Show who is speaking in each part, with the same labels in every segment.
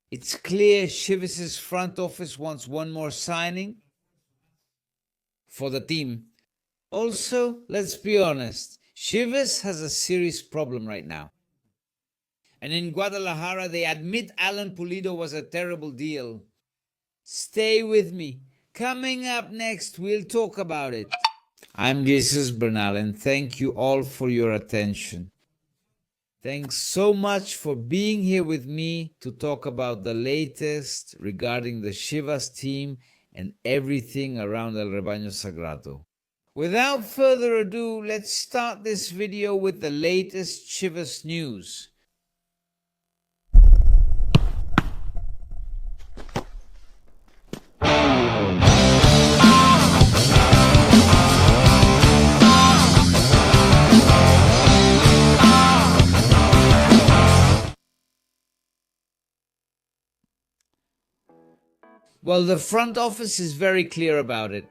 Speaker 1: It's clear Chivas' front office wants one more signing for the team. Also, let's be honest, Chivas has a serious problem right now. And in Guadalajara, they admit Alan Pulido was a terrible deal. Stay with me. Coming up next, we'll talk about it. I'm Jesus Bernal, and thank you all for your attention. Thanks so much for being here with me to talk about the latest regarding the Chivas team and everything around El Rebaño Sagrado. Without further ado, let's start this video with the latest Chivas news. Well, the front office is very clear about it.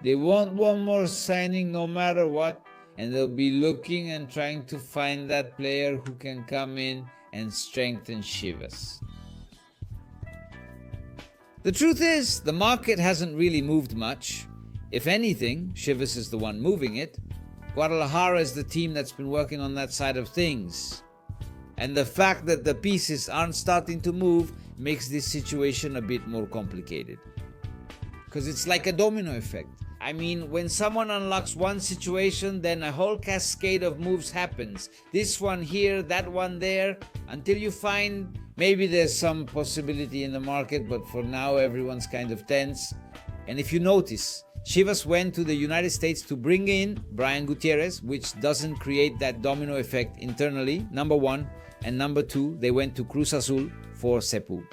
Speaker 1: They want one more signing no matter what, and they'll be looking and trying to find that player who can come in and strengthen Chivas. The truth is, the market hasn't really moved much. If anything, Chivas is the one moving it. Guadalajara is the team that's been working on that side of things. And the fact that the pieces aren't starting to move makes this situation a bit more complicated. Because it's like a domino effect. I mean, when someone unlocks one situation, then a whole cascade of moves happens. This one here, that one there, until you find maybe there's some possibility in the market, but for now everyone's kind of tense. And if you notice, Chivas went to the United States to bring in Brian Gutierrez, which doesn't create that domino effect internally, number one. And number two, they went to Cruz Azul for Sepu.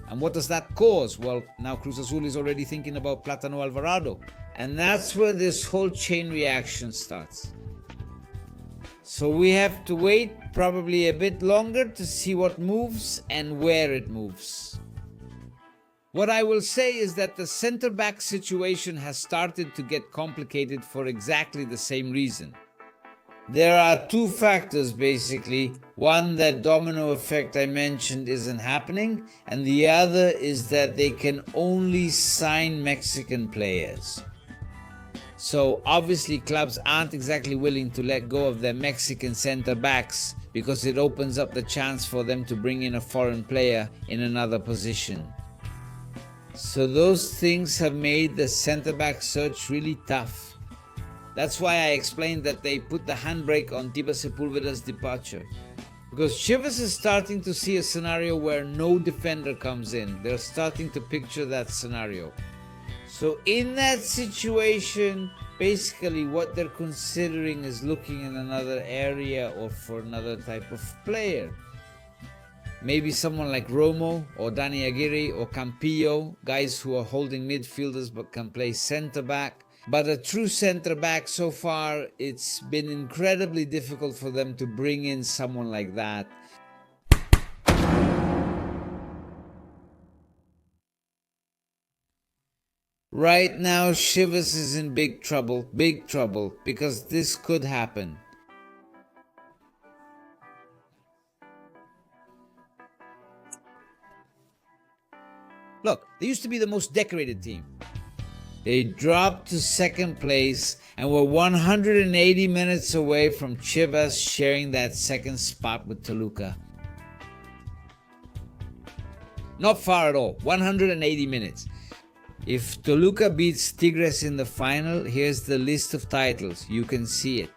Speaker 1: And what does that cause? Well, now Cruz Azul is already thinking about Plátano Alvarado. And that's where this whole chain reaction starts. So we have to wait probably a bit longer to see what moves and where it moves. What I will say is that the center-back situation has started to get complicated for exactly the same reason. There are two factors basically. One, that domino effect I mentioned isn't happening, and the other is that they can only sign Mexican players. So obviously clubs aren't exactly willing to let go of their Mexican center backs because it opens up the chance for them to bring in a foreign player in another position. So those things have made the center back search really tough. That's why I explained that they put the handbrake on Tiba Sepulveda's departure. Because Chivas is starting to see a scenario where no defender comes in. They're starting to picture that scenario. So in that situation, basically what they're considering is looking in another area or for another type of player. Maybe someone like Romo or Danny Aguirre or Campillo, guys who are holding midfielders but can play center back. But a true center back, so far, it's been incredibly difficult for them to bring in someone like that. Right now, Chivas is in big trouble, because this could happen. Look, they used to be the most decorated team. They dropped to second place and were 180 minutes away from Chivas sharing that second spot with Toluca. Not far at all, 180 minutes. If Toluca beats Tigres in the final, here's the list of titles. You can see it.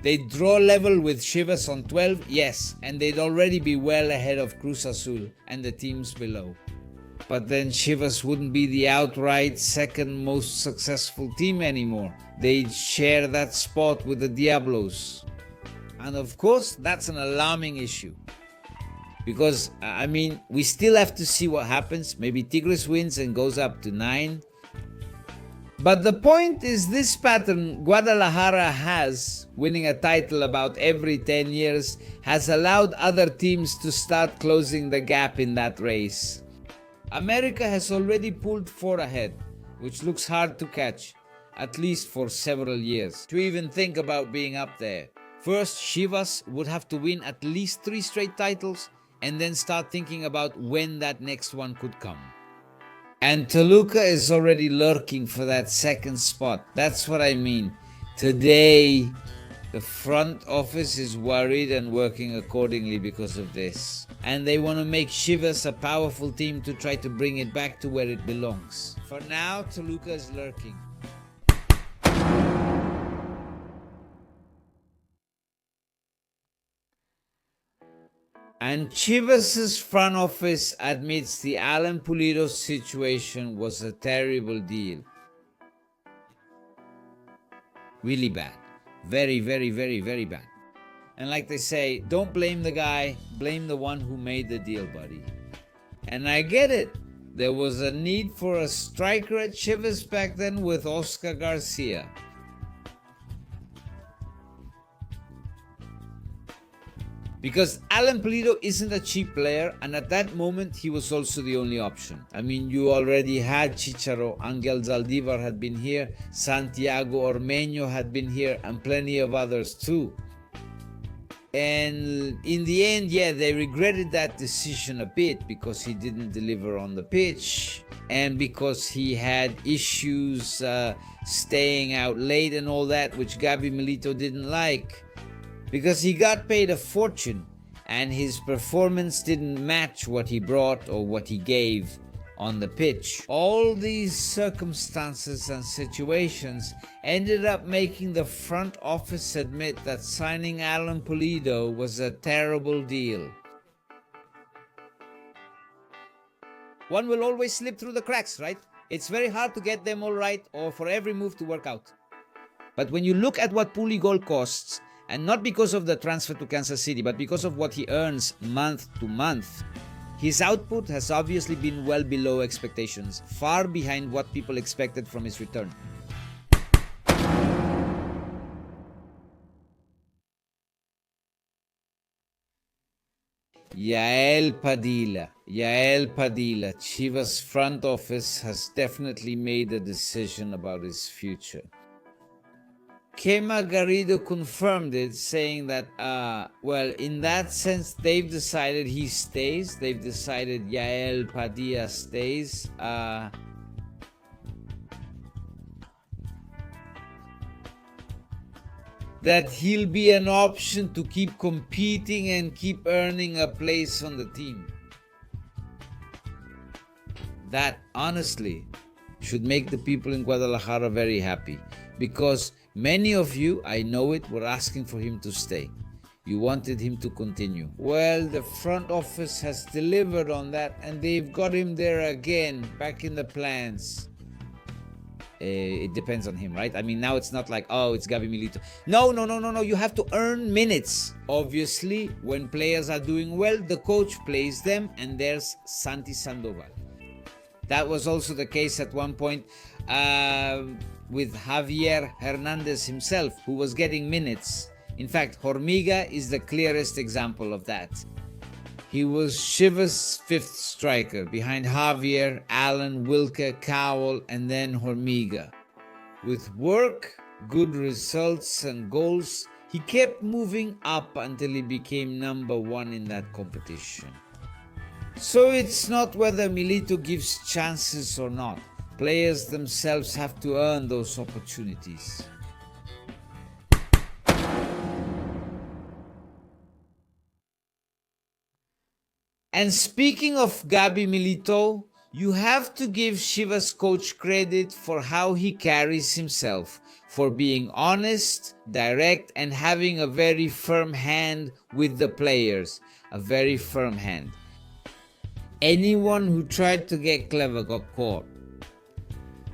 Speaker 1: They'd draw level with Chivas on 12, yes, and they'd already be well ahead of Cruz Azul and the teams below. But then Chivas wouldn't be the outright second most successful team anymore. They'd share that spot with the Diablos. And of course, that's an alarming issue. Because, we still have to see what happens. Maybe Tigres wins and goes up to 9. But the point is, this pattern Guadalajara has, winning a title about every 10 years, has allowed other teams to start closing the gap in that race. America has already pulled 4 ahead, which looks hard to catch, at least for several years, to even think about being up there. First, Chivas would have to win at least 3 straight titles, and then start thinking about when that next one could come. And Toluca is already lurking for that second spot. That's what I mean. Today, the front office is worried and working accordingly because of this. And they want to make Chivas a powerful team to try to bring it back to where it belongs. For now, Toluca is lurking. And Chivas' front office admits the Alan Pulido situation was a terrible deal. Really bad. Very, very, very, very bad. And like they say, don't blame the guy, blame the one who made the deal, buddy. And I get it. There was a need for a striker at Chivas back then with Oscar Garcia. Because Alan Pulido isn't a cheap player, and at that moment he was also the only option. I mean, you already had Chicharo, Angel Zaldivar had been here, Santiago Ormeño had been here, and plenty of others too. And in the end, yeah, they regretted that decision a bit because he didn't deliver on the pitch and because he had issues staying out late and all that, which Gaby Milito didn't like. Because he got paid a fortune and his performance didn't match what he brought or what he gave on the pitch. All these circumstances and situations ended up making the front office admit that signing Alan Pulido was a terrible deal. One will always slip through the cracks, right? It's very hard to get them all right or for every move to work out. But when you look at what Pulido costs, and not because of the transfer to Kansas City, but because of what he earns month to month, his output has obviously been well below expectations, far behind what people expected from his return. Yael Padilla, Chivas front office has definitely made a decision about his future. Kema Garrido confirmed it, saying that, well, in that sense, they've decided he stays. They've decided Yael Padilla stays. That he'll be an option to keep competing and keep earning a place on the team. That, honestly, should make the people in Guadalajara very happy, because many of you, I know it, were asking for him to stay. You wanted him to continue. Well, the front office has delivered on that and they've got him there again, back in the plans. It depends on him, right? I mean, now it's not like, oh, it's Gaby Milito. No. You have to earn minutes. Obviously, when players are doing well, the coach plays them, and there's Santi Sandoval. That was also the case at one point with Javier Hernandez himself, who was getting minutes. In fact, Hormiga is the clearest example of that. He was Chivas' fifth striker, behind Javier, Allen, Wilke, Cowell, and then Hormiga. With work, good results, and goals, he kept moving up until he became number one in that competition. So it's not whether Milito gives chances or not. Players themselves have to earn those opportunities. And speaking of Gaby Milito, you have to give Chivas coach credit for how he carries himself, for being honest, direct, and having a very firm hand with the players. A very firm hand. Anyone who tried to get clever got caught.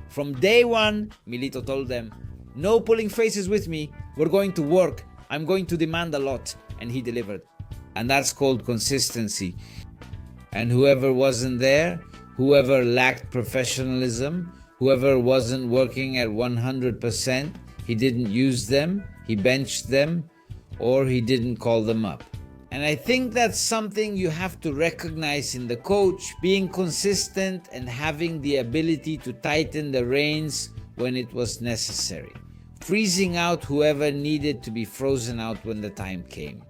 Speaker 1: From day one, Milito told them, no pulling faces with me, we're going to work, I'm going to demand a lot, and he delivered. And that's called consistency. And whoever wasn't there, whoever lacked professionalism, whoever wasn't working at 100%, he didn't use them, he benched them, or he didn't call them up. And I think that's something you have to recognize in the coach, being consistent and having the ability to tighten the reins when it was necessary, freezing out whoever needed to be frozen out when the time came.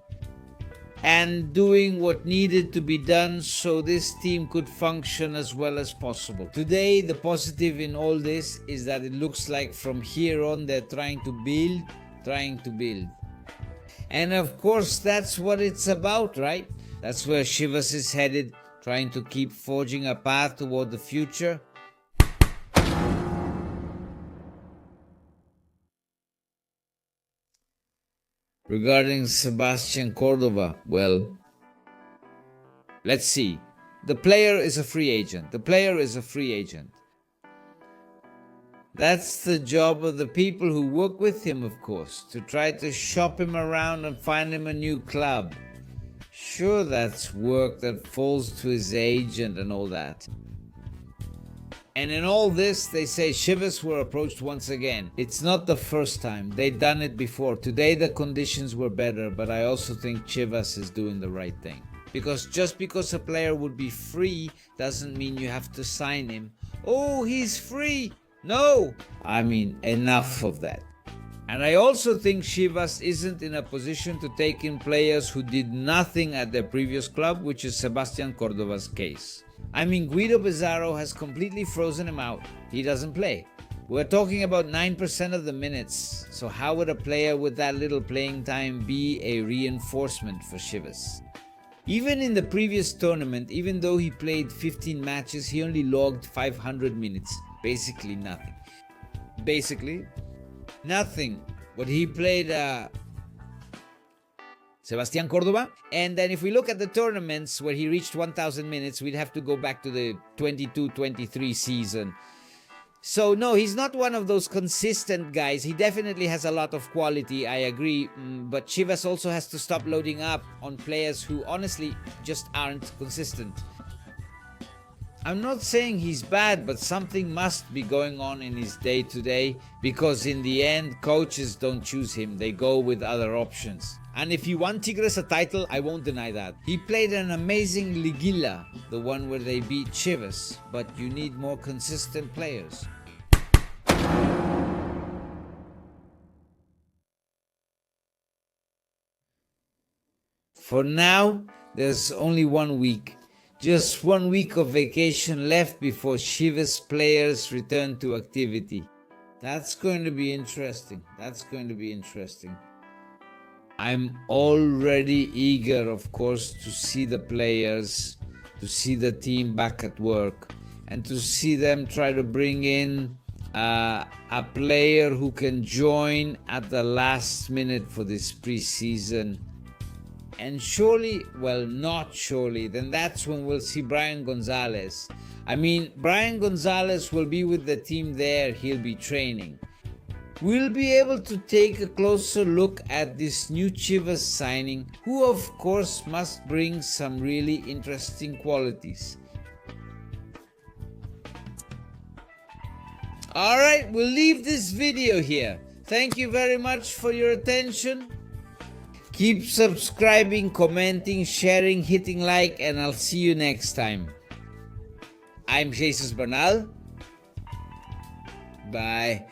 Speaker 1: and doing what needed to be done so this team could function as well as possible. Today, the positive in all this is that it looks like from here on they're trying to build. And of course, that's what it's about, right? That's where Chivas is headed, trying to keep forging a path toward the future. Regarding Sebastian Córdova, well, let's see. The player is a free agent. That's the job of the people who work with him, of course, to try to shop him around and find him a new club. Sure, that's work that falls to his agent and all that. And in all this, they say Chivas were approached once again. It's not the first time. They've done it before. Today the conditions were better, but I also think Chivas is doing the right thing. Because just because a player would be free doesn't mean you have to sign him. Oh, he's free. No! I mean, enough of that. And I also think Chivas isn't in a position to take in players who did nothing at their previous club, which is Sebastian Córdova's case. I mean, Guido Pizarro has completely frozen him out. He doesn't play. We're talking about 9% of the minutes. So how would a player with that little playing time be a reinforcement for Chivas? Even in the previous tournament, even though he played 15 matches, he only logged 500 minutes. Basically nothing. What he played Sebastian Córdova. And then if we look at the tournaments where he reached 1,000 minutes, we'd have to go back to the 22-23 season. So no, he's not one of those consistent guys. He definitely has a lot of quality, I agree. But Chivas also has to stop loading up on players who honestly just aren't consistent. I'm not saying he's bad, but something must be going on in his day-to-day, because in the end, coaches don't choose him. They go with other options. And if he won Tigres a title, I won't deny that. He played an amazing Liguilla, the one where they beat Chivas, but you need more consistent players. For now, there's only 1 week. Just 1 week of vacation left before Chivas players return to activity. That's going to be interesting. I'm already eager, of course, to see the players, to see the team back at work, and to see them try to bring in a player who can join at the last minute for this preseason. And surely, well, not surely, then that's when we'll see Brian Gonzalez. I mean, Brian Gonzalez will be with the team there. He'll be training. We'll be able to take a closer look at this new Chivas signing, who of course must bring some really interesting qualities. Alright, we'll leave this video here. Thank you very much for your attention. Keep subscribing, commenting, sharing, hitting like, and I'll see you next time. I'm Jesus Bernal. Bye.